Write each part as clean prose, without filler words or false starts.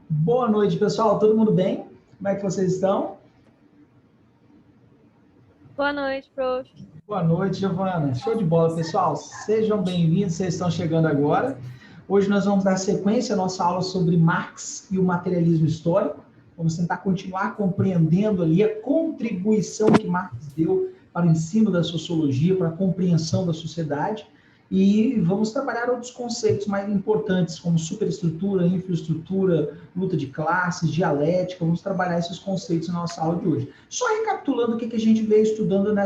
Boa noite, pessoal. Todo mundo bem? Como é que vocês estão? Boa noite, prof. Boa noite, Giovana. Show de bola, pessoal. Sejam bem-vindos, vocês estão chegando agora. Hoje nós vamos dar sequência à nossa aula sobre Marx e o materialismo histórico. Vamos tentar continuar compreendendo ali a contribuição que Marx deu para o ensino da sociologia, para a compreensão da sociedade. E vamos trabalhar outros conceitos mais importantes, como superestrutura, infraestrutura, luta de classes, dialética. Vamos trabalhar esses conceitos na nossa aula de hoje. Só recapitulando o que a gente veio estudando na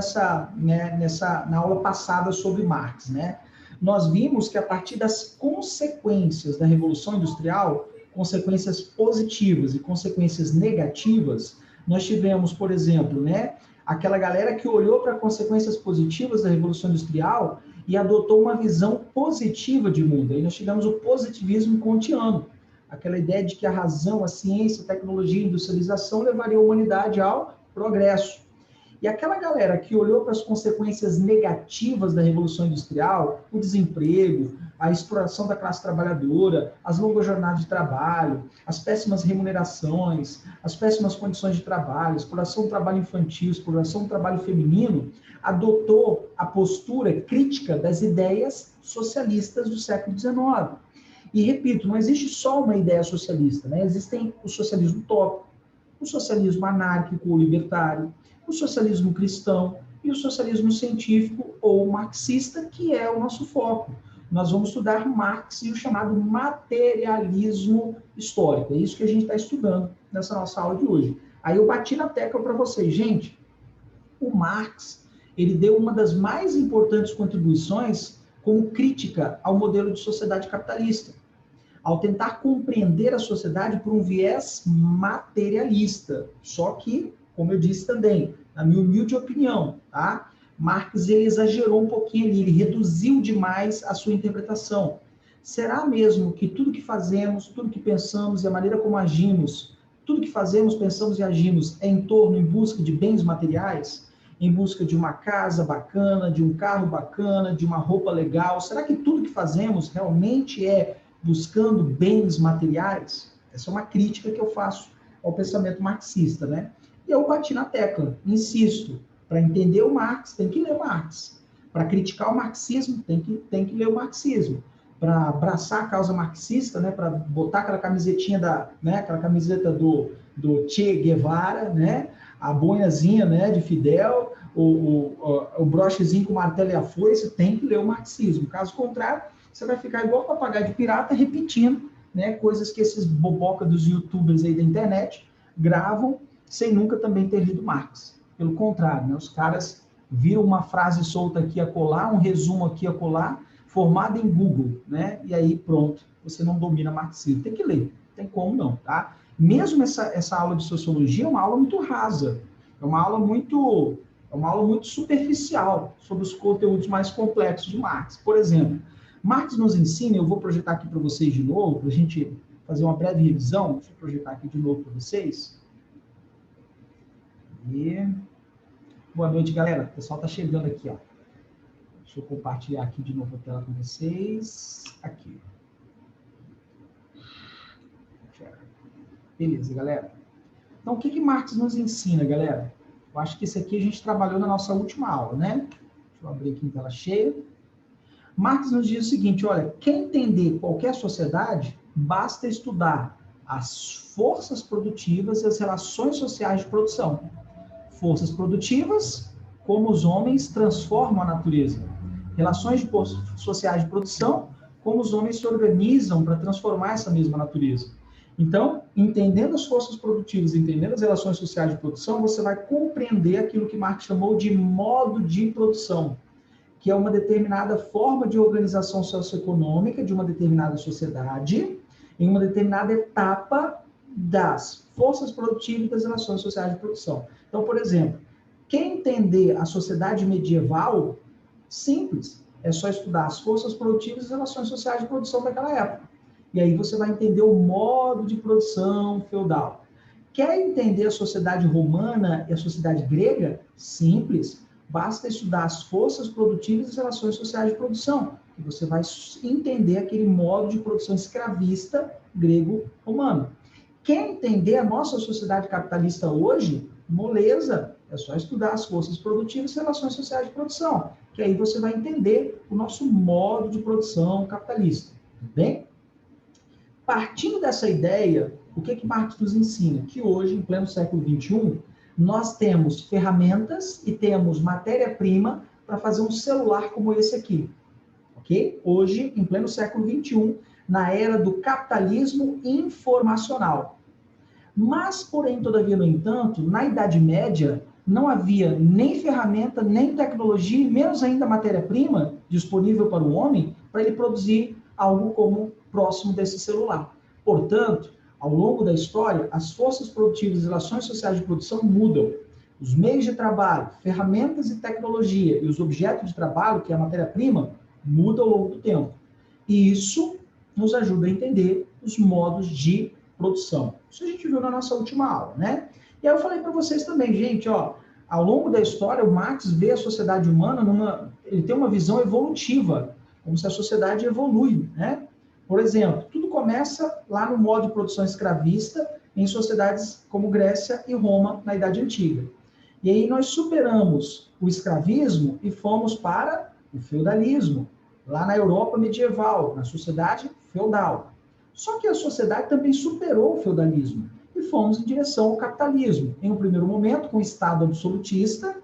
aula passada sobre Marx, né? Nós vimos que a partir das consequências da Revolução Industrial, consequências positivas e consequências negativas, nós tivemos, por exemplo, né, aquela galera que olhou para consequências positivas da Revolução Industrial e adotou uma visão positiva de mundo. Aí nós tivemos o positivismo kantiano, aquela ideia de que a razão, a ciência, a tecnologia e a industrialização levaria a humanidade ao progresso. E aquela galera que olhou para as consequências negativas da Revolução Industrial, o desemprego, a exploração da classe trabalhadora, as longas jornadas de trabalho, as péssimas remunerações, as péssimas condições de trabalho, a exploração do trabalho infantil, a exploração do trabalho feminino, adotou a postura crítica das ideias socialistas do século XIX. E, repito, não existe só uma ideia socialista, né? Existem o socialismo utópico, o socialismo anárquico ou libertário, o socialismo cristão e o socialismo científico ou marxista, que é o nosso foco. Nós vamos estudar Marx e o chamado materialismo histórico. É isso que a gente está estudando nessa nossa aula de hoje. Aí eu bati na tecla para vocês. Gente, o Marx, ele deu uma das mais importantes contribuições como crítica ao modelo de sociedade capitalista, ao tentar compreender a sociedade por um viés materialista. Só que, como eu disse também, na minha humilde opinião, tá? Marx ele exagerou um pouquinho ali, ele reduziu demais a sua interpretação. Será mesmo que tudo que fazemos, tudo que pensamos e a maneira como agimos, tudo que fazemos, pensamos e agimos é em torno, em busca de bens materiais? Em busca de uma casa bacana, de um carro bacana, de uma roupa legal? Será que tudo que fazemos realmente é buscando bens materiais? Essa é uma crítica que eu faço ao pensamento marxista, né? E eu bati na tecla, insisto, para entender o Marx, tem que ler Marx. Para criticar o marxismo, tem que ler o marxismo. Para abraçar a causa marxista, né, para botar aquela camisetinha aquela camiseta do Che Guevara, né, a boinazinha, né, de Fidel, o brochezinho com o martelo e a foice, tem que ler o marxismo. Caso contrário, você vai ficar igual papagaio de pirata, repetindo, né, coisas que esses boboca dos youtubers aí da internet gravam sem nunca também ter lido Marx. Pelo contrário, né, os caras viram uma frase solta aqui a colar, um resumo aqui a colar, formado em Google, né, e aí pronto, você não domina marxismo. Tem que ler, não tem como não, tá? Mesmo essa aula de sociologia é uma aula muito rasa. É uma aula muito superficial sobre os conteúdos mais complexos de Marx. Por exemplo, Marx nos ensina, eu vou projetar aqui para vocês de novo, para a gente fazer uma breve revisão. Deixa eu projetar aqui de novo para vocês. E... Boa noite, galera. O pessoal está chegando aqui, ó. Deixa eu compartilhar aqui de novo a tela com vocês. Aqui. Beleza, galera. Então, o que Marx nos ensina, galera? Eu acho que esse aqui a gente trabalhou na nossa última aula, né? Deixa eu abrir aqui em tela cheia. Marx nos diz o seguinte, olha, quer entender qualquer sociedade, basta estudar as forças produtivas e as relações sociais de produção. Forças produtivas, como os homens transformam a natureza. Relações sociais de produção, como os homens se organizam para transformar essa mesma natureza. Então, entendendo as forças produtivas, entendendo as relações sociais de produção, você vai compreender aquilo que Marx chamou de modo de produção, que é uma determinada forma de organização socioeconômica de uma determinada sociedade, em uma determinada etapa das forças produtivas e das relações sociais de produção. Então, por exemplo, quem entender a sociedade medieval, simples, é só estudar as forças produtivas e as relações sociais de produção daquela época. E aí você vai entender o modo de produção feudal. Quer entender a sociedade romana e a sociedade grega? Simples. Basta estudar as forças produtivas e as relações sociais de produção, que você vai entender aquele modo de produção escravista grego-romano. Quer entender a nossa sociedade capitalista hoje? Moleza. É só estudar as forças produtivas e relações sociais de produção, que aí você vai entender o nosso modo de produção capitalista. Tudo bem? Partindo dessa ideia, o que Marx nos ensina? Que hoje, em pleno século XXI, nós temos ferramentas e temos matéria-prima para fazer um celular como esse aqui. Ok? Hoje, em pleno século XXI, na era do capitalismo informacional. Mas, porém, todavia, no entanto, na Idade Média, não havia nem ferramenta, nem tecnologia, e menos ainda matéria-prima disponível para o homem, para ele produzir algo como próximo desse celular. Portanto, ao longo da história, as forças produtivas e relações sociais de produção mudam. Os meios de trabalho, ferramentas e tecnologia e os objetos de trabalho, que é a matéria-prima, mudam ao longo do tempo. E isso nos ajuda a entender os modos de produção. Isso a gente viu na nossa última aula, né? E aí eu falei para vocês também, gente, ó, ao longo da história, o Marx vê a sociedade humana ele tem uma visão evolutiva, como se a sociedade evolui, né? Por exemplo, tudo começa lá no modo de produção escravista em sociedades como Grécia e Roma na Idade Antiga. E aí nós superamos o escravismo e fomos para o feudalismo, lá na Europa medieval, na sociedade feudal. Só que a sociedade também superou o feudalismo e fomos em direção ao capitalismo. Em um primeiro momento, com o Estado absolutista,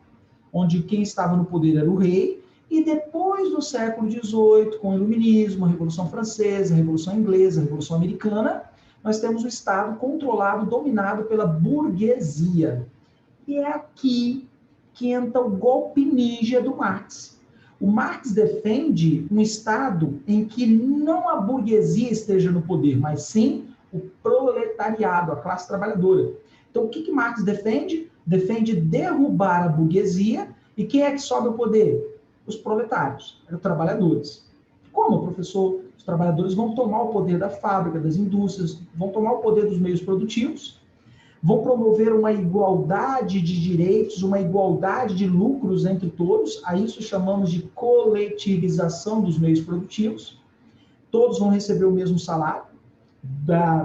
onde quem estava no poder era o rei, e depois do século XVIII, com o Iluminismo, a Revolução Francesa, a Revolução Inglesa, a Revolução Americana, nós temos o Estado controlado, dominado pela burguesia. E é aqui que entra o golpe ninja do Marx. O Marx defende um Estado em que não a burguesia esteja no poder, mas sim o proletariado, a classe trabalhadora. Então, o que Marx defende? Defende derrubar a burguesia, e quem é que sobe ao poder? Os proletários, os trabalhadores. Como, professor? Os trabalhadores vão tomar o poder da fábrica, das indústrias, vão tomar o poder dos meios produtivos, vão promover uma igualdade de direitos, uma igualdade de lucros entre todos, a isso chamamos de coletivização dos meios produtivos. Todos vão receber o mesmo salário.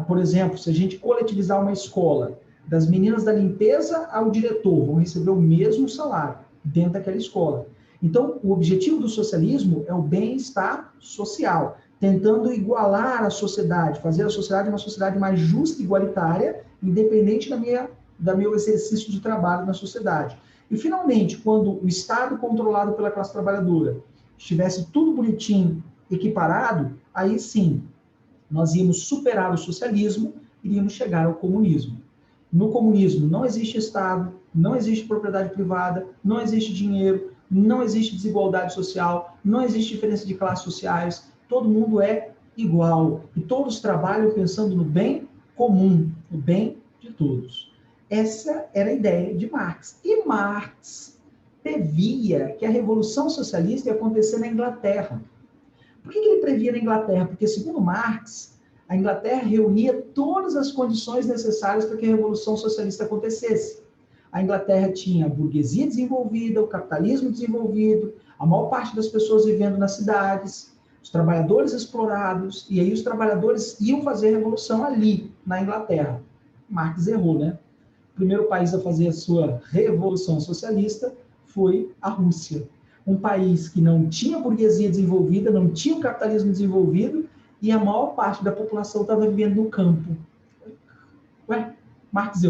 Por exemplo, se a gente coletivizar uma escola, das meninas da limpeza ao diretor, vão receber o mesmo salário dentro daquela escola. Então, o objetivo do socialismo é o bem-estar social, tentando igualar a sociedade, fazer a sociedade uma sociedade mais justa e igualitária, independente do meu exercício de trabalho na sociedade. E, finalmente, quando o Estado controlado pela classe trabalhadora estivesse tudo bonitinho, equiparado, aí sim, nós íamos superar o socialismo e iríamos chegar ao comunismo. No comunismo não existe Estado, não existe propriedade privada, não existe dinheiro, não existe desigualdade social, não existe diferença de classes sociais, todo mundo é igual e todos trabalham pensando no bem comum, no bem de todos. Essa era a ideia de Marx. E Marx previa que a Revolução Socialista ia acontecer na Inglaterra. Por que ele previa na Inglaterra? Porque, segundo Marx, a Inglaterra reunia todas as condições necessárias para que a Revolução Socialista acontecesse. A Inglaterra tinha a burguesia desenvolvida, o capitalismo desenvolvido, a maior parte das pessoas vivendo nas cidades, os trabalhadores explorados, e aí os trabalhadores iam fazer a revolução ali, na Inglaterra. Marx errou, né? O primeiro país a fazer a sua revolução socialista foi a Rússia. Um país que não tinha burguesia desenvolvida, não tinha o capitalismo desenvolvido, e a maior parte da população estava vivendo no campo. Ué, Marx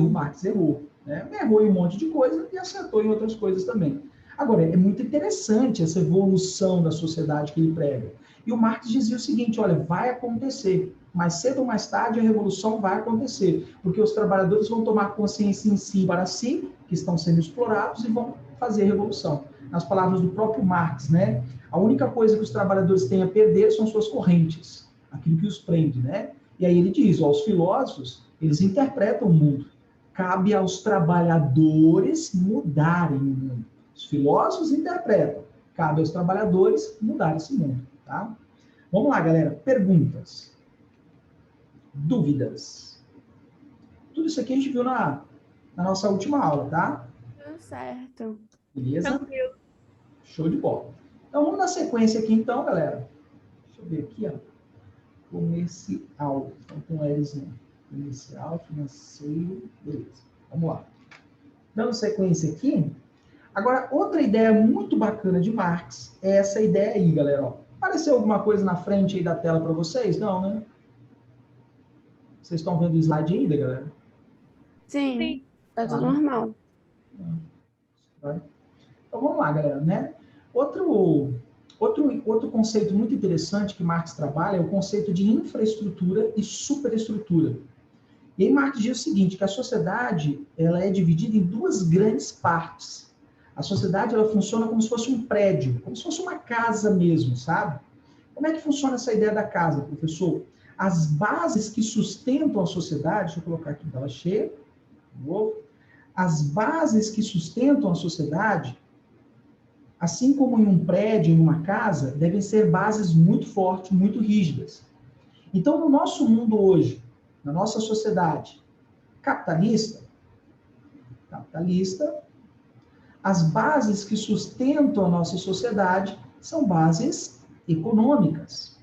errou. Né? Errou em um monte de coisa e acertou em outras coisas também. Agora, é muito interessante essa evolução da sociedade que ele prega. E o Marx dizia o seguinte, olha, vai acontecer. Mais cedo ou mais tarde a revolução vai acontecer, porque os trabalhadores vão tomar consciência em si para si, que estão sendo explorados, e vão fazer a revolução. Nas palavras do próprio Marx, né? A única coisa que os trabalhadores têm a perder são suas correntes, aquilo que os prende, né? E aí ele diz, ó, os filósofos, eles interpretam o mundo. Cabe aos trabalhadores mudarem o mundo. Os filósofos interpretam. Cabe aos trabalhadores mudar esse mundo, tá? Vamos lá, galera. Perguntas. Dúvidas. Tudo isso aqui a gente viu na nossa última aula, tá? Tudo certo. Beleza? Tranquilo. Show de bola. Então, vamos na sequência aqui, então, galera. Deixa eu ver aqui, ó. Comercial. Então, com Lzinho. Comercial, financeiro, beleza. Vamos lá. Dando sequência aqui. Agora, outra ideia muito bacana de Marx é essa ideia aí, galera. Ó. Apareceu alguma coisa na frente aí da tela para vocês? Não, né? Vocês estão vendo o slide ainda, galera? Sim, tá tudo normal. Então vamos lá, galera, né? Outro conceito muito interessante que Marx trabalha é o conceito de infraestrutura e superestrutura. E aí Marx diz o seguinte, que a sociedade ela é dividida em duas grandes partes. A sociedade ela funciona como se fosse um prédio, como se fosse uma casa mesmo, sabe? Como é que funciona essa ideia da casa, professor? As bases que sustentam a sociedade, deixa eu colocar aqui em tela cheia, de novo. As bases que sustentam a sociedade, assim como em um prédio, em uma casa, devem ser bases muito fortes, muito rígidas. Então, no nosso mundo hoje, na nossa sociedade capitalista, as bases que sustentam a nossa sociedade são bases econômicas.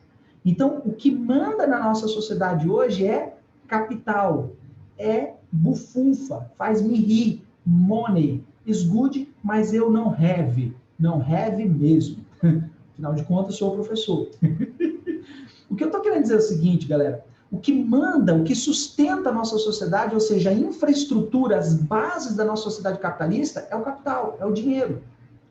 Então, o que manda na nossa sociedade hoje é capital, é bufunfa, faz-me rir, money, is good, mas eu não have mesmo. Afinal de contas, sou professor. O que eu estou querendo dizer é o seguinte, galera, o que manda, o que sustenta a nossa sociedade, ou seja, a infraestrutura, as bases da nossa sociedade capitalista, é o capital, é o dinheiro.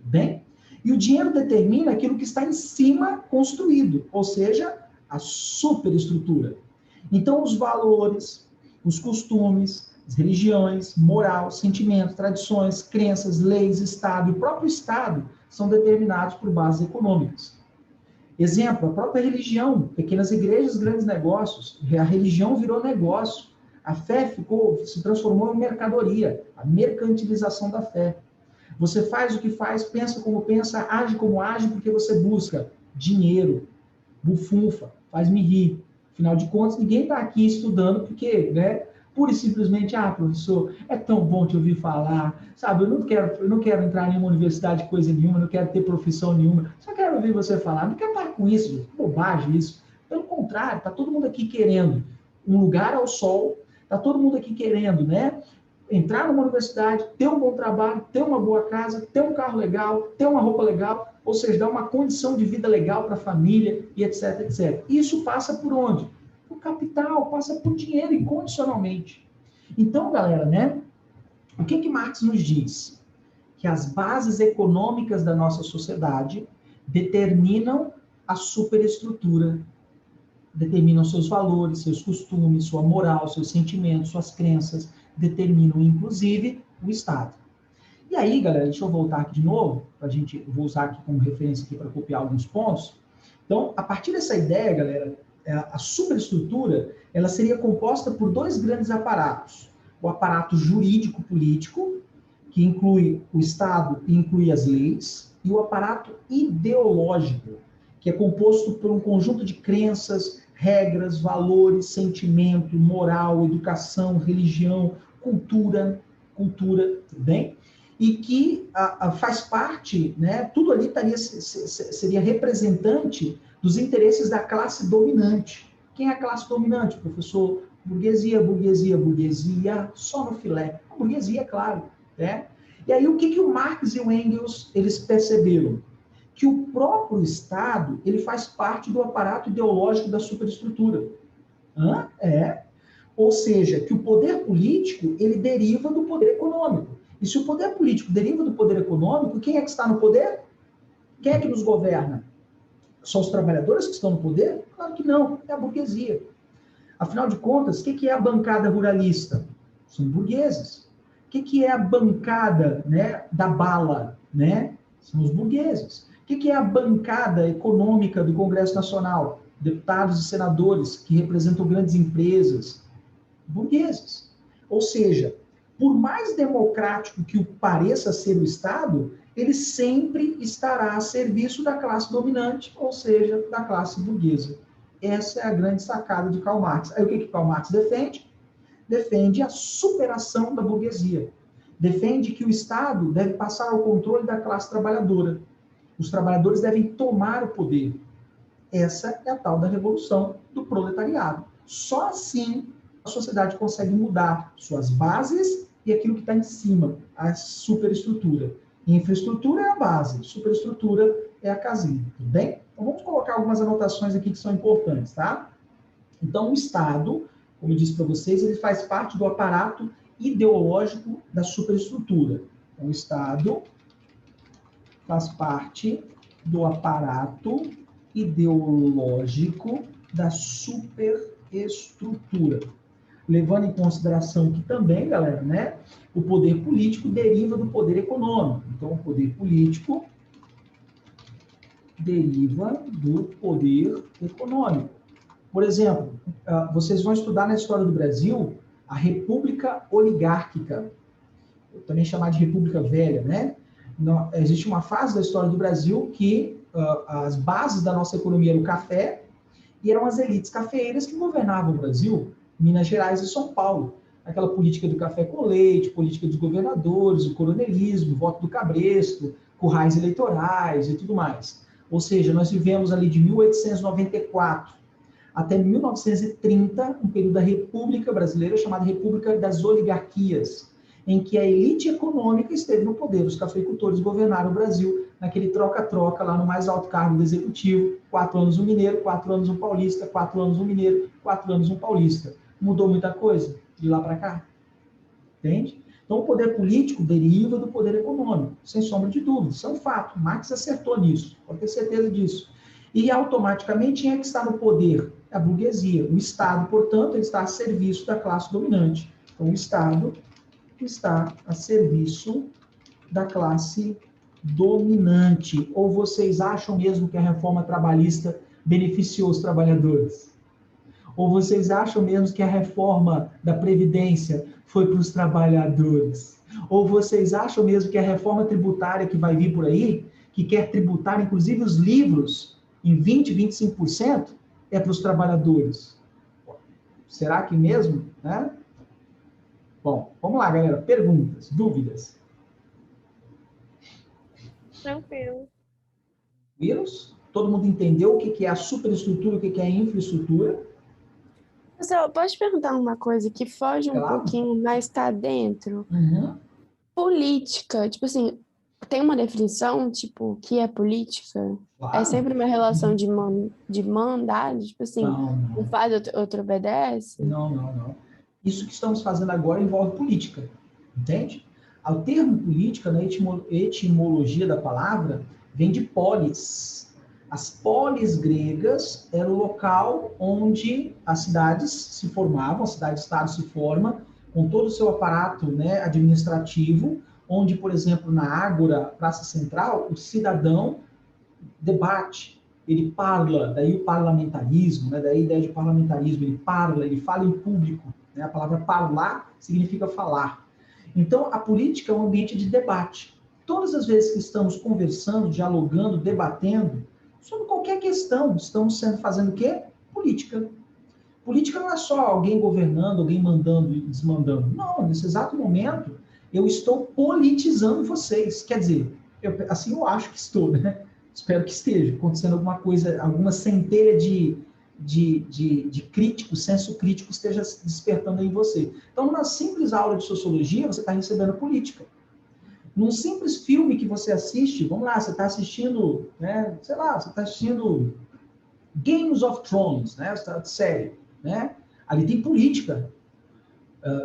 Bem? E o dinheiro determina aquilo que está em cima construído, ou seja, a superestrutura. Então, os valores, os costumes, as religiões, moral, sentimentos, tradições, crenças, leis, Estado e o próprio Estado são determinados por bases econômicas. Exemplo, a própria religião, pequenas igrejas, grandes negócios. A religião virou negócio. A fé se transformou em mercadoria, a mercantilização da fé. Você faz o que faz, pensa como pensa, age como age, porque você busca dinheiro, bufunfa, faz-me rir. Afinal de contas, ninguém está aqui estudando porque, né, pura e simplesmente, professor, é tão bom te ouvir falar, sabe, eu não quero entrar em nenhuma universidade, coisa nenhuma, não quero ter profissão nenhuma, só quero ouvir você falar, não quero estar com isso, gente, bobagem isso. Pelo contrário, está todo mundo aqui querendo um lugar ao sol, está todo mundo aqui querendo, né, entrar numa universidade, ter um bom trabalho, ter uma boa casa, ter um carro legal, ter uma roupa legal, ou seja, dar uma condição de vida legal para a família e etc, etc. Isso passa por onde? Por capital, passa por dinheiro incondicionalmente. Então, galera, né? O que Marx nos diz? Que as bases econômicas da nossa sociedade determinam a superestrutura, determinam seus valores, seus costumes, sua moral, seus sentimentos, suas crenças, determinam, inclusive, o Estado. E aí, galera, deixa eu voltar aqui de novo, vou usar aqui como referência aqui para copiar alguns pontos. Então, a partir dessa ideia, galera, a superestrutura, ela seria composta por dois grandes aparatos. o aparato jurídico-político, que inclui o Estado e inclui as leis, e o aparato ideológico, que é composto por um conjunto de crenças, regras, valores, sentimento, moral, educação, religião, cultura, tudo bem? E que faz parte, né, tudo ali seria representante dos interesses da classe dominante. Quem é a classe dominante, professor? Burguesia, burguesia, burguesia, só no filé. A burguesia, é claro, né? E aí, o que o Marx e o Engels, eles perceberam? Que o próprio Estado, ele faz parte do aparato ideológico da superestrutura. Ou seja, que o poder político, ele deriva do poder econômico. E se o poder político deriva do poder econômico, quem é que está no poder? Quem é que nos governa? São os trabalhadores que estão no poder? Claro que não, é a burguesia. Afinal de contas, o que é a bancada ruralista? São burgueses. O que é a bancada, né, da bala? Né? São os burgueses. O que é a bancada econômica do Congresso Nacional? Deputados e senadores que representam grandes empresas. Burgueses. Ou seja, por mais democrático que pareça ser o Estado, ele sempre estará a serviço da classe dominante, ou seja, da classe burguesa. Essa é a grande sacada de Karl Marx. Aí o que Karl Marx defende? Defende a superação da burguesia. Defende que o Estado deve passar ao controle da classe trabalhadora. Os trabalhadores devem tomar o poder. Essa é a tal da revolução do proletariado. Só assim a sociedade consegue mudar suas bases e aquilo que está em cima, a superestrutura. Infraestrutura é a base, superestrutura é a casinha, tudo bem? Então vamos colocar algumas anotações aqui que são importantes, tá? Então o Estado, como eu disse para vocês, ele faz parte do aparato ideológico da superestrutura. Então o Estado faz parte do aparato ideológico da superestrutura. Levando em consideração que também, galera, né, o poder político deriva do poder econômico. Então, o poder político deriva do poder econômico. Por exemplo, vocês vão estudar na história do Brasil a República Oligárquica, também chamada de República Velha, né? Existe uma fase da história do Brasil que as bases da nossa economia eram o café e eram as elites cafeeiras que governavam o Brasil, Minas Gerais e São Paulo. Aquela política do café com leite, política dos governadores, o coronelismo, o voto do cabresto, currais eleitorais e tudo mais. Ou seja, nós vivemos ali de 1894 até 1930, um período da República Brasileira chamada República das Oligarquias, em que a elite econômica esteve no poder. Os cafeicultores governaram o Brasil naquele troca-troca lá no mais alto cargo do executivo, 4 anos um mineiro, 4 anos um paulista, 4 anos um mineiro, 4 anos um paulista. Mudou muita coisa de lá para cá? Entende? Então, o poder político deriva do poder econômico, sem sombra de dúvida. Isso é um fato. Marx acertou nisso, pode ter certeza disso. E, automaticamente, quem é que está no poder? A burguesia. O Estado, portanto, ele está a serviço da classe dominante. Então, o Estado está a serviço da classe dominante. Ou vocês acham mesmo que a reforma trabalhista beneficiou os trabalhadores? Ou vocês acham mesmo que a reforma da Previdência foi para os trabalhadores? Ou vocês acham mesmo que a reforma tributária que vai vir por aí, que quer tributar inclusive os livros em 20%, 25%, é para os trabalhadores? Será que mesmo? Né? Bom, vamos lá, galera. Perguntas, dúvidas? Tranquilo. Vírus? Todo mundo entendeu o que é a superestrutura, o que é a infraestrutura? Pessoal, posso perguntar uma coisa que foge um Claro. pouquinho, mas está dentro? Uhum. Política, tipo assim, tem uma definição, tipo, o que é política? Claro. É sempre uma relação de mandado, tipo assim, um faz, outro obedece? Não. Isso que estamos fazendo agora envolve política, entende? O termo política, na etimologia da palavra, vem de polis. As polis gregas era o local onde as cidades se formavam, a cidade-estado se forma, com todo o seu aparato, né, administrativo, onde, por exemplo, na Ágora, Praça Central, o cidadão debate, ele parla, daí o parlamentarismo, né, daí a ideia de parlamentarismo, ele parla, ele fala em público, né? A palavra parlar significa falar. Então, a política é um ambiente de debate. Todas as vezes que estamos conversando, dialogando, debatendo, sobre qualquer questão, estamos fazendo o quê? Política. Política não é só alguém governando, alguém mandando e desmandando. Não, nesse exato momento, eu estou politizando vocês. Quer dizer, assim eu acho que estou, né? Espero que esteja acontecendo alguma coisa, alguma centelha de crítico, senso crítico esteja se despertando em você. Então, numa simples aula de sociologia, você está recebendo política. Num simples filme que você assiste, vamos lá, você está assistindo, né, sei lá, você está assistindo Games of Thrones, né, essa série, né? Ali tem política.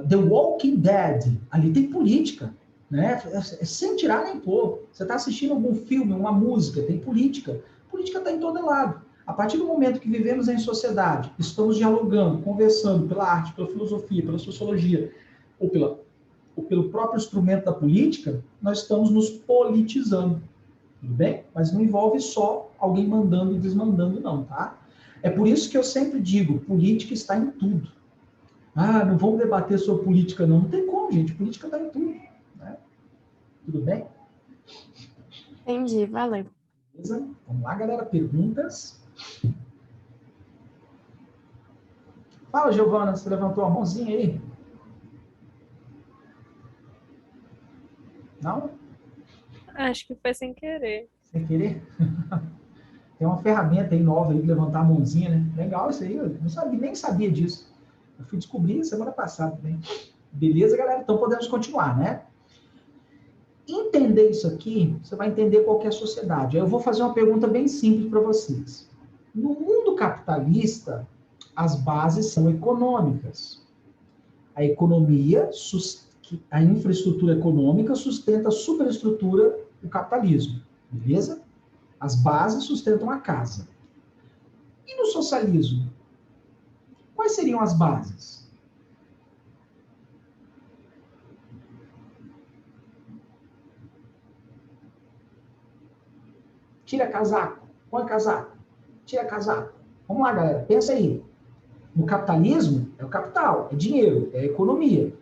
The Walking Dead, ali tem política, né? Sem tirar nem pôr. Você está assistindo algum filme, uma música, tem política. Política está em todo lado. A partir do momento que vivemos em sociedade, estamos dialogando, conversando pela arte, pela filosofia, pela sociologia, ou pelo próprio instrumento da política, nós estamos nos politizando. Tudo bem? Mas não envolve só alguém mandando e desmandando, não, tá? É por isso que eu sempre digo, política está em tudo. Ah, não vamos debater sobre política, não. Não tem como, gente. Política está em tudo. Né? Tudo bem? Entendi, valeu. Beleza? Vamos lá, galera. Perguntas? Fala, Giovana, você levantou a mãozinha aí? Não? Acho que foi sem querer. Sem querer? Tem uma ferramenta aí nova aí de levantar a mãozinha, né? Legal isso aí, eu não sabia, nem sabia disso. Eu fui descobrir semana passada também. Beleza, galera? Então podemos continuar, né? Entender isso aqui, você vai entender qual que é a sociedade. Aí eu vou fazer uma pergunta bem simples para vocês. No mundo capitalista, as bases são econômicas. A economia, a infraestrutura econômica sustenta a superestrutura do capitalismo. Beleza? As bases sustentam a casa. E no socialismo? Quais seriam as bases? Tira casaco, põe casaco, tira casaco. Vamos lá, galera, pensa aí. No capitalismo, é o capital, é dinheiro, é a economia.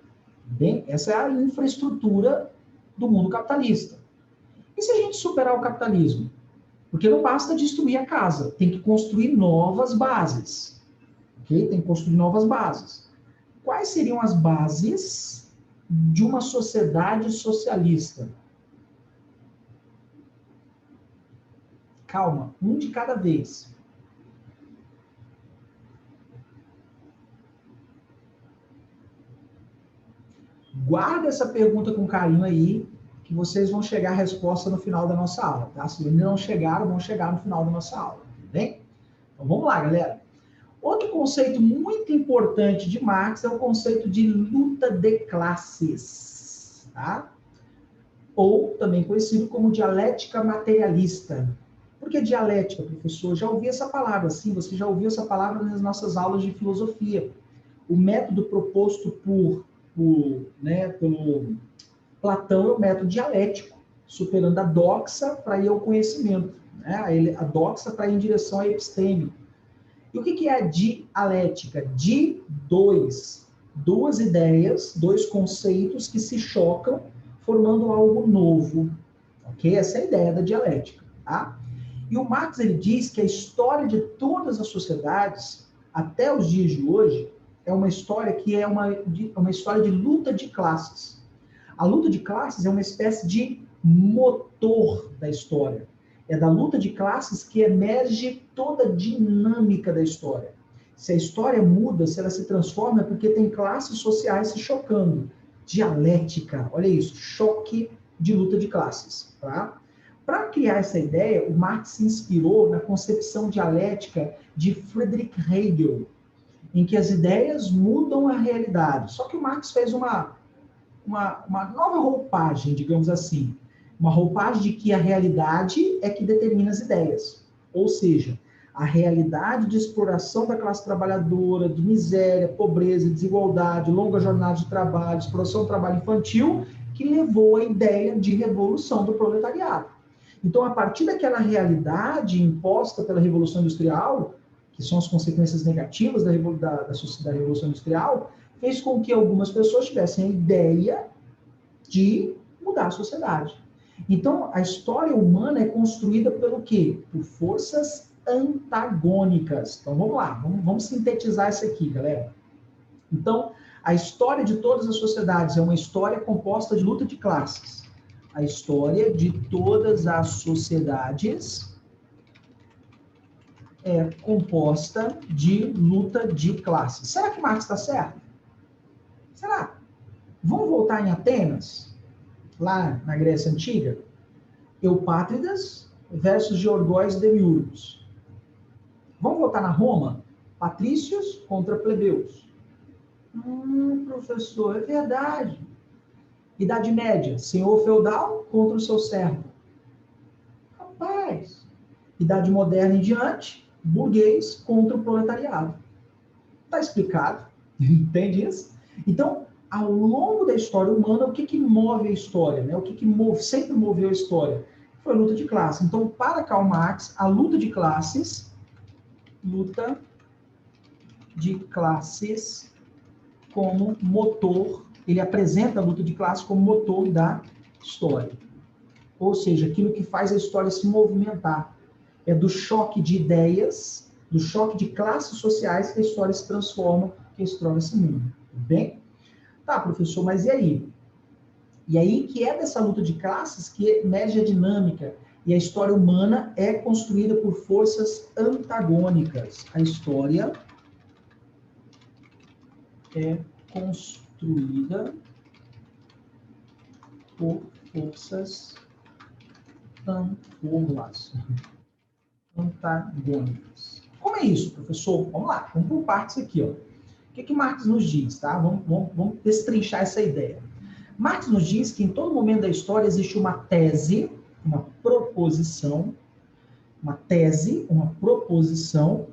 Bem, essa é a infraestrutura do mundo capitalista. E se a gente superar o capitalismo? Porque não basta destruir a casa, tem que construir novas bases. Ok? Tem que construir novas bases. Quais seriam as bases de uma sociedade socialista? Calma, um de cada vez. Guarda essa pergunta com carinho aí, que vocês vão chegar à resposta no final da nossa aula, tá? Se ainda não chegaram, vão chegar no final da nossa aula, tá bem? Então vamos lá, galera. Outro conceito muito importante de Marx é o conceito de luta de classes, tá? Ou também conhecido como dialética materialista. Por que dialética, professor? Já ouvi essa palavra, sim, você já ouviu essa palavra nas nossas aulas de filosofia. O método proposto pelo Platão é o método dialético, superando a doxa para ir ao conhecimento. Né? A doxa para ir em direção à episteme. E o que é a dialética? Duas ideias, dois conceitos que se chocam, formando algo novo. Ok? Essa é a ideia da dialética. Tá? E o Marx ele diz que a história de todas as sociedades, até os dias de hoje, é uma história que é uma história de luta de classes. A luta de classes é uma espécie de motor da história. É da luta de classes que emerge toda a dinâmica da história. Se a história muda, se ela se transforma, é porque tem classes sociais se chocando. Dialética, olha isso, choque de luta de classes. Tá? Para criar essa ideia, o Marx se inspirou na concepção dialética de Friedrich Hegel, em que as ideias mudam a realidade. Só que o Marx fez uma nova roupagem, digamos assim. Uma roupagem de que a realidade é que determina as ideias. Ou seja, a realidade de exploração da classe trabalhadora, de miséria, pobreza, desigualdade, longa jornada de trabalho, exploração do trabalho infantil, que levou à ideia de revolução do proletariado. Então, a partir daquela realidade imposta pela Revolução Industrial, que são as consequências negativas da Revolução Industrial, fez com que algumas pessoas tivessem a ideia de mudar a sociedade. Então, a história humana é construída pelo quê? Por forças antagônicas. Então, vamos lá, vamos sintetizar isso aqui, galera. Então, a história de todas as sociedades é uma história composta de luta de classes. A história de todas as sociedades é composta de luta de classes. Será que Marx está certo? Será? Vamos voltar em Atenas, lá na Grécia Antiga? Eupátridas versus Georgóis Demiurgos. Vamos voltar na Roma? Patrícios contra plebeus. Professor, é verdade. Idade Média, senhor feudal contra o seu servo. Rapaz, Idade Moderna em diante, burguês contra o proletariado. Está explicado? Entende isso? Então, ao longo da história humana, o que move a história? Né? O que sempre moveu a história? Foi a luta de classe. Então, para Karl Marx, a luta de classes como motor, ele apresenta a luta de classe como motor da história. Ou seja, aquilo que faz a história se movimentar. É do choque de ideias, do choque de classes sociais que a história se transforma, que a história se muda. Tudo bem? Tá, professor, mas e aí? E aí que é dessa luta de classes que emerge a dinâmica. E a história humana é construída por forças antagônicas. A história é construída por forças antagônicas. Como é isso, professor? Vamos lá, vamos por partes aqui. Ó. O que Marx nos diz? Tá? Vamos destrinchar essa ideia. Marx nos diz que em todo momento da história existe uma tese, uma proposição,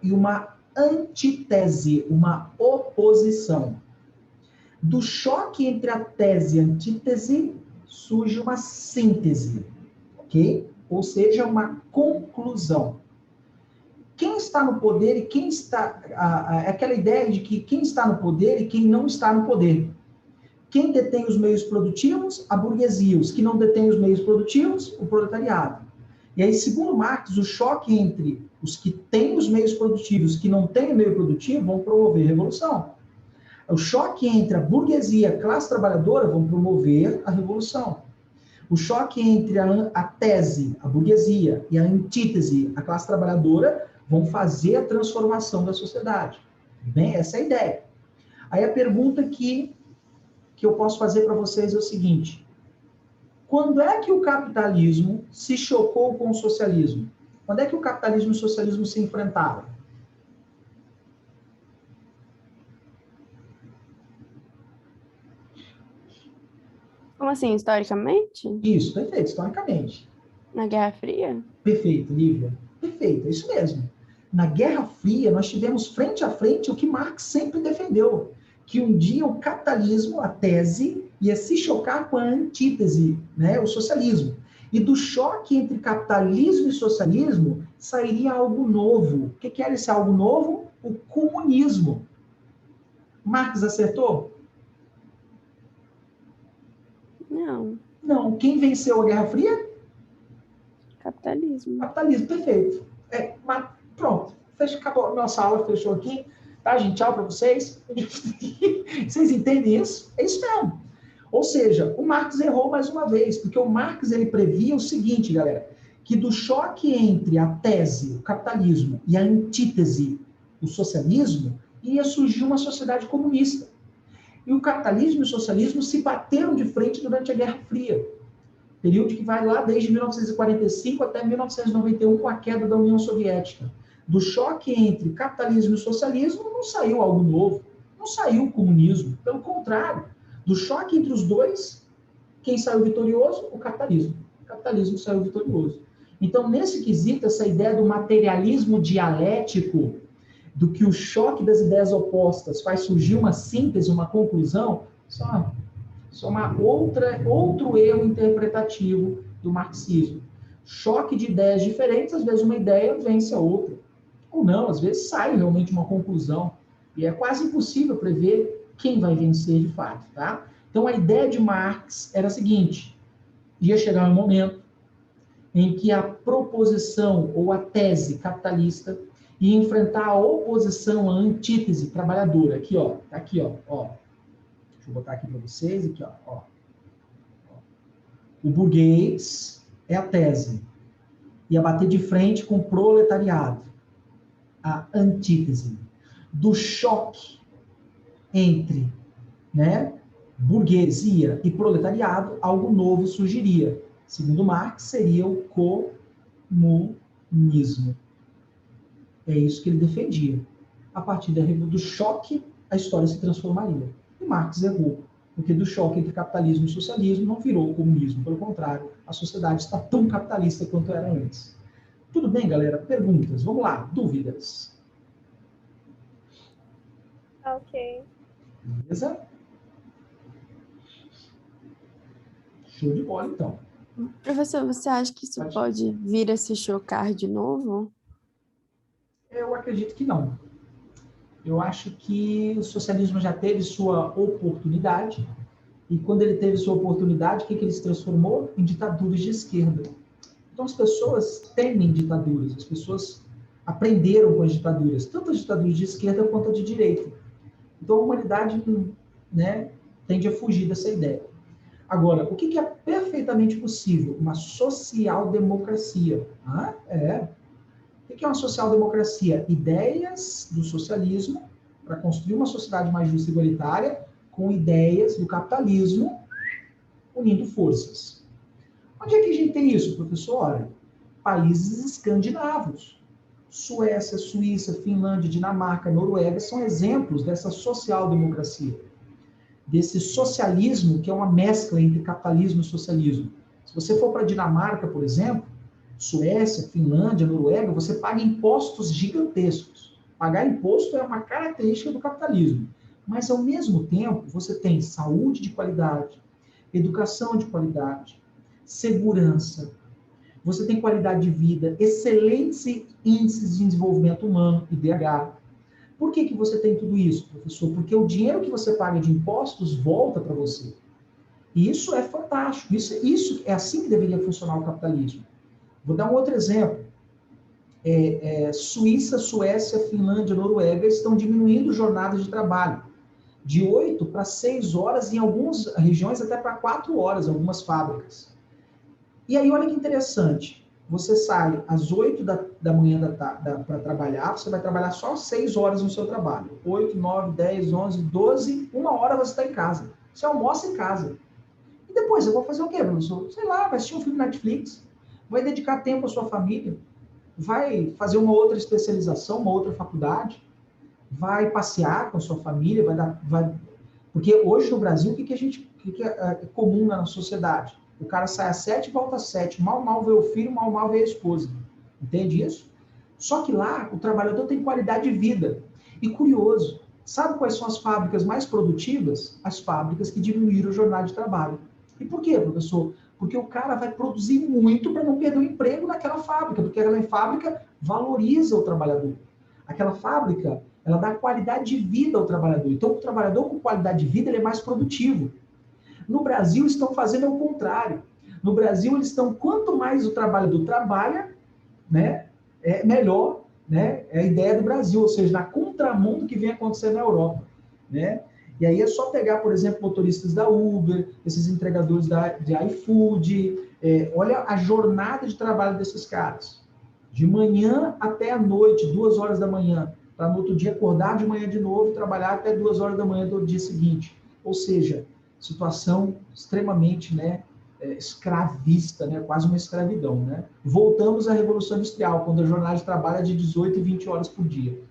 e uma antítese, uma oposição. Do choque entre a tese e a antítese surge uma síntese, ok? Ou seja, uma conclusão. Quem está no poder e quem está... aquela ideia de que quem está no poder e quem não está no poder. Quem detém os meios produtivos? A burguesia. Os que não detêm os meios produtivos? O proletariado. E aí, segundo Marx, o choque entre os que têm os meios produtivos e os que não têm o meio produtivo vão promover a revolução. O choque entre a burguesia e a classe trabalhadora vão promover a revolução. O choque entre a tese, a burguesia, e a antítese, a classe trabalhadora, vão fazer a transformação da sociedade. Bem, essa é a ideia. Aí a pergunta que eu posso fazer para vocês é o seguinte: quando é que o capitalismo se chocou com o socialismo? Quando é que o capitalismo e o socialismo se enfrentaram? Como assim, historicamente? Isso, perfeito, historicamente. Na Guerra Fria? Perfeito, Lívia. Perfeito, é isso mesmo. Na Guerra Fria, nós tivemos frente a frente o que Marx sempre defendeu, que um dia o capitalismo, a tese, ia se chocar com a antítese, né, o socialismo. E do choque entre capitalismo e socialismo sairia algo novo. O que era esse algo novo? O comunismo. Marx acertou? Não. Não. Quem venceu a Guerra Fria? Capitalismo. Capitalismo, perfeito. Mas pronto, acabou. Nossa aula fechou aqui. Tá, gente? Tchau para vocês. Vocês entendem isso? É isso mesmo. Ou seja, o Marx errou mais uma vez, porque o Marx ele previa o seguinte, galera, que do choque entre a tese, o capitalismo, e a antítese, o socialismo, ia surgir uma sociedade comunista. E o capitalismo e o socialismo se bateram de frente durante a Guerra Fria, período que vai lá desde 1945 até 1991, com a queda da União Soviética. Do choque entre capitalismo e socialismo não saiu algo novo, não saiu o comunismo, pelo contrário. Do choque entre os dois, quem saiu vitorioso? O capitalismo. O capitalismo saiu vitorioso. Então, nesse quesito, essa ideia do materialismo dialético, do que o choque das ideias opostas faz surgir uma síntese, uma conclusão, só outro erro interpretativo do marxismo. Choque de ideias diferentes, às vezes uma ideia vence a outra. Ou não, às vezes sai realmente uma conclusão. E é quase impossível prever quem vai vencer de fato, tá? Então, a ideia de Marx era a seguinte: ia chegar um momento em que a proposição ou a tese capitalista ia enfrentar a oposição, a antítese trabalhadora. Aqui, ó. Tá aqui, ó. Deixa eu botar aqui para vocês. Aqui, ó. O burguês é a tese. Ia bater de frente com o proletariado. A antítese. Do choque entre, né, burguesia e proletariado, algo novo surgiria. Segundo Marx, seria o comunismo. É isso que ele defendia. A partir do choque, a história se transformaria. E Marx errou, porque do choque entre capitalismo e socialismo não virou comunismo. Pelo contrário, a sociedade está tão capitalista quanto era antes. Tudo bem, galera? Perguntas? Vamos lá. Dúvidas? Ok. Beleza? Show de bola, então. Professor, você acha que isso pode vir a se chocar de novo? Eu acredito que não. Eu acho que o socialismo já teve sua oportunidade, e quando ele teve sua oportunidade, o que ele se transformou? Em ditaduras de esquerda. Então as pessoas temem ditaduras, as pessoas aprenderam com as ditaduras, tanto as ditaduras de esquerda quanto a de direita. Então a humanidade, né, tende a fugir dessa ideia. Agora, o que é perfeitamente possível? Uma social-democracia. O que é uma social-democracia? Ideias do socialismo para construir uma sociedade mais justa e igualitária com ideias do capitalismo unindo forças. Onde é que a gente tem isso, professor? Olha, países escandinavos. Suécia, Suíça, Finlândia, Dinamarca, Noruega são exemplos dessa social-democracia. Desse socialismo que é uma mescla entre capitalismo e socialismo. Se você for para a Dinamarca, por exemplo, Suécia, Finlândia, Noruega, você paga impostos gigantescos. Pagar imposto é uma característica do capitalismo. Mas, ao mesmo tempo, você tem saúde de qualidade, educação de qualidade, segurança, você tem qualidade de vida, excelentes índices de desenvolvimento humano, IDH. Por que você tem tudo isso, professor? Porque o dinheiro que você paga de impostos volta para você. E isso é fantástico. Isso é assim que deveria funcionar o capitalismo. Vou dar um outro exemplo. Suíça, Suécia, Finlândia, Noruega estão diminuindo jornadas de trabalho. De 8 para 6 horas, em algumas regiões até para 4 horas, algumas fábricas. E aí, olha que interessante. Você sai às 8 da manhã para trabalhar, você vai trabalhar só 6 horas no seu trabalho. 8, 9, 10, 11, 12, 1 hora você está em casa. Você almoça em casa. E depois, eu vou fazer o quê, professor? Sei lá, vai assistir um filme Netflix, vai dedicar tempo à sua família, vai fazer uma outra especialização, uma outra faculdade, vai passear com a sua família, Porque hoje no Brasil, o que é comum na sociedade? O cara sai às 7 e volta às 7. Mal vê o filho, mal vê a esposa. Entende isso? Só que lá, o trabalhador tem qualidade de vida. E curioso, sabe quais são as fábricas mais produtivas? As fábricas que diminuíram a jornada de trabalho. E por quê, professor? Porque o cara vai produzir muito para não perder o emprego naquela fábrica, porque aquela fábrica valoriza o trabalhador. Aquela fábrica, ela dá qualidade de vida ao trabalhador. Então, o trabalhador com qualidade de vida, ele é mais produtivo. No Brasil, estão fazendo o contrário. No Brasil, eles estão, quanto mais o trabalhador trabalha, né, melhor, né, é a ideia do Brasil, ou seja, na contramão do que vem acontecendo na Europa, né? E aí é só pegar, por exemplo, motoristas da Uber, esses entregadores de iFood, olha a jornada de trabalho desses caras. De manhã até a noite, 2 horas da manhã, para no outro dia acordar de manhã de novo e trabalhar até 2 horas da manhã do dia seguinte. Ou seja, situação extremamente, né, escravista, né, quase uma escravidão, né? Voltamos à Revolução Industrial, quando a jornada de trabalho é de 18 e 20 horas por dia.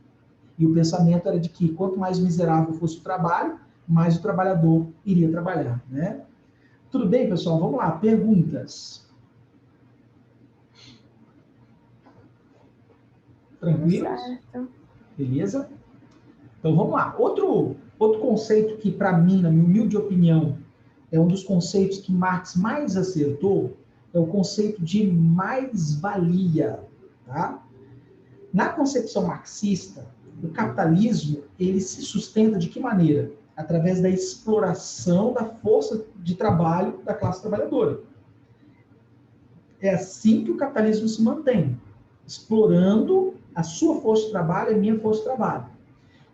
E o pensamento era de que quanto mais miserável fosse o trabalho, mais o trabalhador iria trabalhar, né? Tudo bem, pessoal? Vamos lá, perguntas. Tranquilos? Certo. Beleza? Então vamos lá. Outro conceito que, para mim, na minha humilde opinião, é um dos conceitos que Marx mais acertou, é o conceito de mais-valia. Tá? Na concepção marxista, o capitalismo ele se sustenta de que maneira? através da exploração da força de trabalho da classe trabalhadora. É assim que o capitalismo se mantém, explorando a sua força de trabalho e a minha força de trabalho.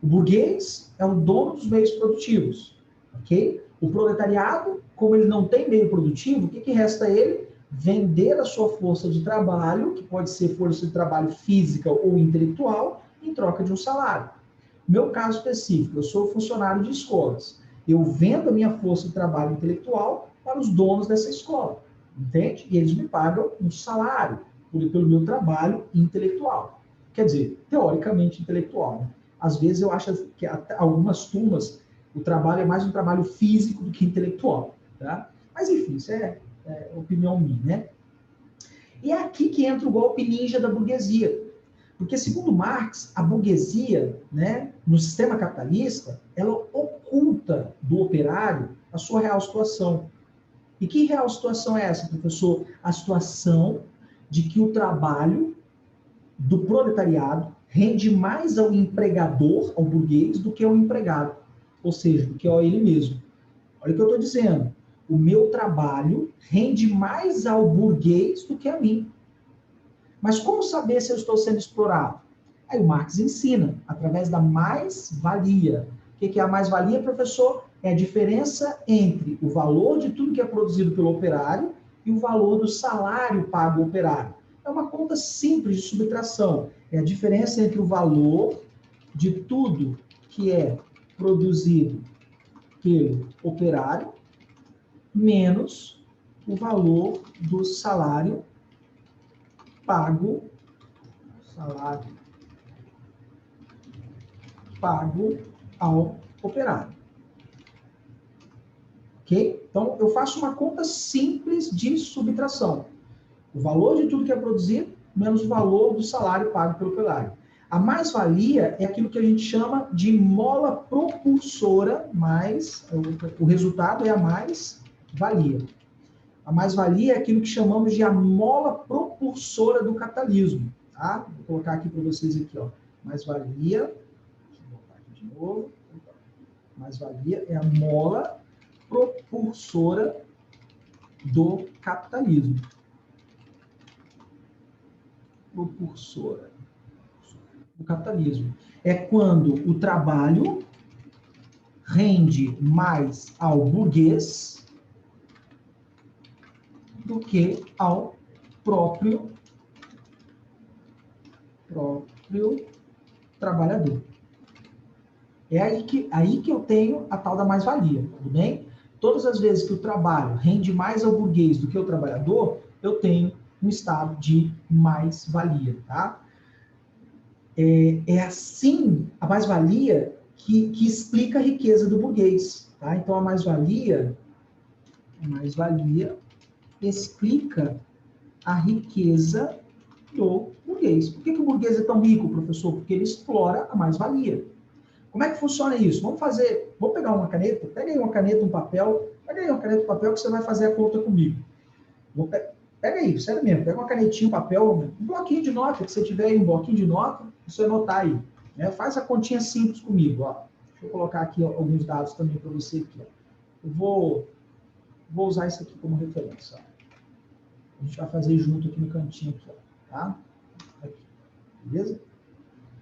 O burguês é o dono dos meios produtivos, ok? O proletariado, como ele não tem meio produtivo, o que resta a ele? Vender a sua força de trabalho, que pode ser força de trabalho física ou intelectual, em troca de um salário. No meu caso específico, eu sou funcionário de escolas. Eu vendo a minha força de trabalho intelectual para os donos dessa escola, entende? E eles me pagam um salário pelo meu trabalho intelectual. Quer dizer, teoricamente intelectual. Né? Às vezes eu acho que algumas turmas o trabalho é mais um trabalho físico do que intelectual. Tá? Mas enfim, isso é opinião minha. Né? E é aqui que entra o golpe ninja da burguesia. Porque, segundo Marx, a burguesia, né, no sistema capitalista, ela oculta do operário a sua real situação. E que real situação é essa, professor? A situação de que o trabalho do proletariado rende mais ao empregador, ao burguês, do que ao empregado. Ou seja, do que a ele mesmo. Olha o que eu estou dizendo. O meu trabalho rende mais ao burguês do que a mim. Mas como saber se eu estou sendo explorado? Aí o Marx ensina, através da mais-valia. O que é a mais-valia, professor? É a diferença entre o valor de tudo que é produzido pelo operário e o valor do salário pago ao operário. É uma conta simples de subtração. É a diferença entre o valor de tudo que é produzido pelo operário menos o valor do salário pago ao operário. Ok? Então, eu faço uma conta simples de subtração. O valor de tudo que é produzido menos o valor do salário pago pelo operário. A mais-valia é aquilo que a gente chama de mola propulsora, mais o resultado é a mais-valia. A mais-valia é aquilo que chamamos de a mola propulsora do capitalismo. Tá? Vou colocar aqui para vocês aqui, ó. Mais-valia. Deixa eu botar aqui de novo. Mais-valia é a mola propulsora do capitalismo. Propulsora do capitalismo. É quando o trabalho rende mais ao burguês do que ao próprio trabalhador. É aí que eu tenho a tal da mais-valia, tudo bem? Todas as vezes que o trabalho rende mais ao burguês do que ao trabalhador, eu tenho um estado de mais-valia, tá? É assim, a mais-valia que explica a riqueza do burguês, tá? Então, a mais-valia explica a riqueza do burguês. Por que o burguês é tão rico, professor? Porque ele explora a mais-valia. Como é que funciona isso? Vamos pegar uma caneta, pega aí uma caneta, um papel, que você vai fazer a conta comigo. Pega aí, sério mesmo, pega uma canetinha, um papel, um bloquinho de nota, que você tiver aí um bloquinho de nota, você anotar aí. Né? Faz a continha simples comigo, ó. Deixa eu colocar aqui alguns dados também para você aqui, ó. Eu vou usar isso aqui como referência, ó. A gente vai fazer junto aqui no cantinho, aqui, ó, tá? Aqui, beleza?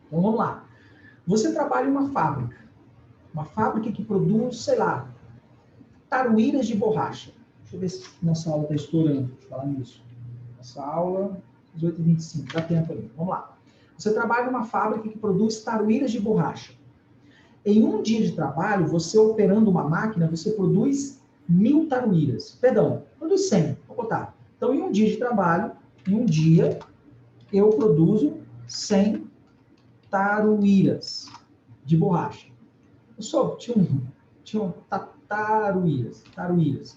Então vamos lá. Você trabalha em uma fábrica que produz, sei lá, taruíras de borracha. Deixa eu ver se nossa aula está estourando, falar nisso. Nossa aula, 18h25, dá tempo aí. Vamos lá. Você trabalha em uma fábrica que produz taruíras de borracha. Em um dia de trabalho, você operando uma máquina, você produz 1000 taruíras. Perdão, produz 100, vou botar. Então, em um dia de trabalho, eu produzo 100 taruíras de borracha. Pessoal, tinham taruíras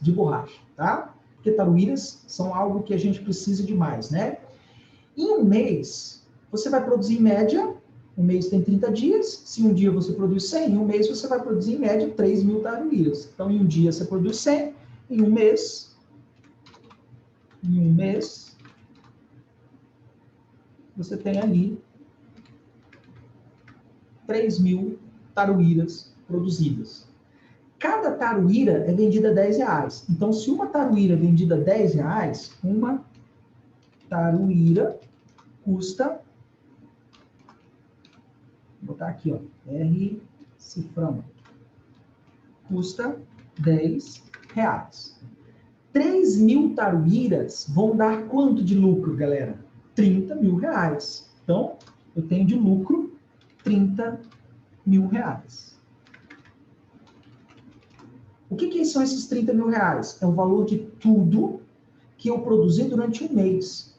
de borracha, tá? Porque taruíras são algo que a gente precisa de mais, né? Em um mês, você vai produzir em média, um mês tem 30 dias, se um dia você produz 100, em um mês você vai produzir em média 3.000 taruíras. Então, em um dia você produz 100, em um mês, você tem ali 3.000 taruíras produzidas. Cada taruíra é vendida a R$10. Então, se uma taruíra é vendida a R$10, uma taruíra custa, vou botar aqui, ó, R cifrão, custa R$10. 3.000 taruíras vão dar quanto de lucro, galera? R$30.000. Então, eu tenho de lucro R$30.000. O que são esses R$30.000? É o valor de tudo que eu produzi durante um mês.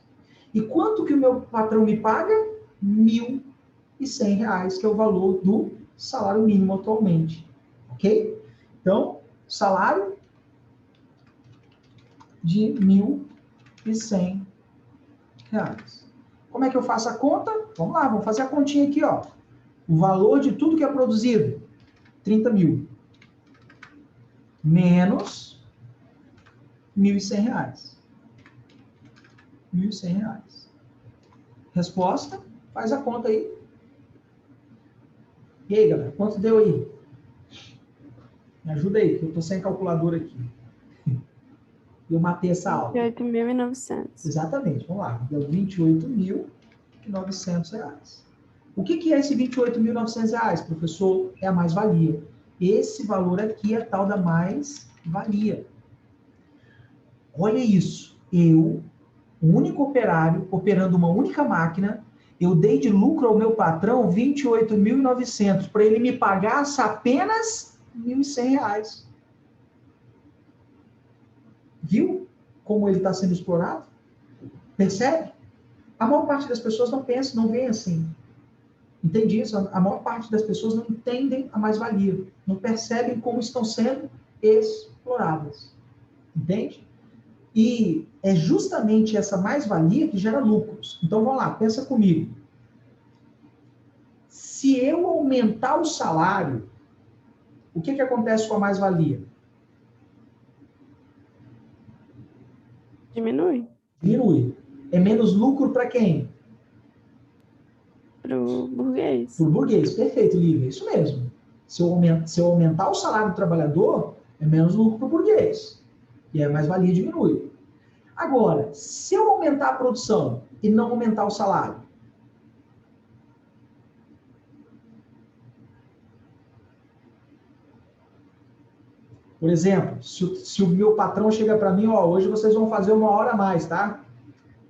E quanto que o meu patrão me paga? R$1.100, que é o valor do salário mínimo atualmente. Ok? Então, salário de R$1.100. Como é que eu faço a conta? Vamos lá, vamos fazer a continha aqui, ó. O valor de tudo que é produzido, 30.000. Menos R$1.100. R$1.100. Resposta? Faz a conta aí. E aí, galera, quanto deu aí? Me ajuda aí, que eu estou sem calculadora aqui. Eu matei essa aula. 28.900. Exatamente, vamos lá. Deu R$28.900. O que é esse R$28.900, professor? É a mais-valia. Esse valor aqui é a tal da mais-valia. Olha isso. Eu, o único operário, operando uma única máquina, eu dei de lucro ao meu patrão R$28.900 para ele me pagar apenas R$1.100. Viu como ele está sendo explorado? Percebe? A maior parte das pessoas não pensa, não vê assim. Entende isso? A maior parte das pessoas não entendem a mais-valia. Não percebem como estão sendo exploradas. Entende? E é justamente essa mais-valia que gera lucros. Então, vamos lá, pensa comigo. Se eu aumentar o salário, o que acontece com a mais-valia? Diminui. Diminui. É menos lucro para quem? Para o burguês. Para o burguês. Perfeito, Lívia. Isso mesmo. Se eu aumentar o salário do trabalhador, é menos lucro para o burguês. E a mais-valia diminui. Agora, se eu aumentar a produção e não aumentar o salário, por exemplo, se o meu patrão chega para mim, ó, hoje vocês vão fazer 1 hora a mais, tá?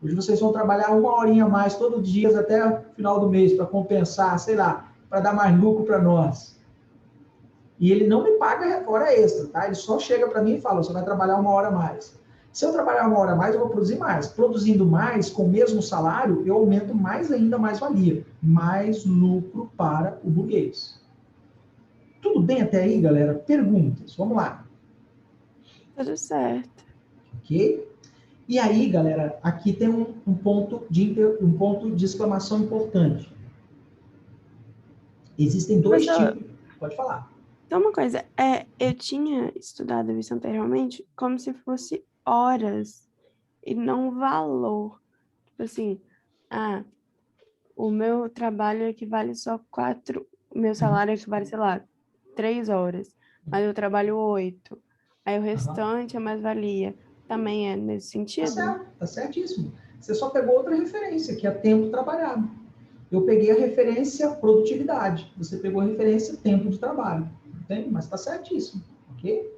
Hoje vocês vão trabalhar 1 horinha a mais todos os dias até o final do mês para compensar, sei lá, para dar mais lucro para nós. E ele não me paga hora extra, tá? Ele só chega para mim e fala, você vai trabalhar 1 hora a mais. Se eu trabalhar 1 hora a mais, eu vou produzir mais. Produzindo mais, com o mesmo salário, eu aumento mais ainda a mais-valia. Mais lucro para o burguês. Tudo bem até aí, galera? Perguntas? Vamos lá. Tudo certo. Ok? E aí, galera, aqui tem um ponto de exclamação importante. Existem dois tipos. Pode falar. Então, uma coisa, eu tinha estudado isso anteriormente como se fosse horas e não valor. Tipo assim, o meu trabalho equivale só 4, o meu salário equivale, sei lá, 3 horas, mas eu trabalho 8. Aí o restante é mais-valia. Também é nesse sentido? Tá certíssimo. Você só pegou outra referência, que é tempo trabalhado. Eu peguei a referência produtividade. Você pegou a referência tempo de trabalho. Entende? Mas tá certíssimo. Ok?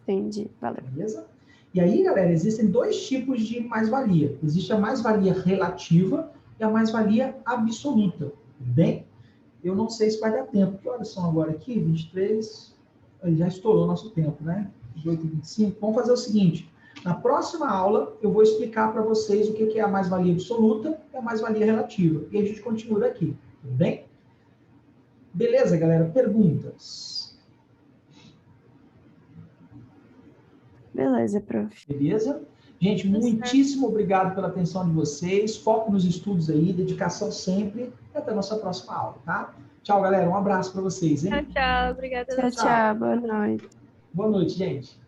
Entendi. Valeu. Beleza? E aí, galera, existem dois tipos de mais-valia. Existe a mais-valia relativa e a mais-valia absoluta. Tudo bem? Eu não sei se vai dar tempo. Que horas são agora aqui? 23. Já estourou nosso tempo, né? 18h25. Vamos fazer o seguinte. Na próxima aula, eu vou explicar para vocês o que é a mais-valia absoluta e a mais-valia relativa. E a gente continua aqui. Tudo bem? Beleza, galera? Perguntas? Beleza, prof. Beleza? Gente, muitíssimo obrigado pela atenção de vocês. Foco nos estudos aí, dedicação sempre. E até a nossa próxima aula, tá? Tchau, galera. Um abraço para vocês, hein? Tchau, tchau. Obrigada. Tchau, tchau. Boa noite. Boa noite, gente.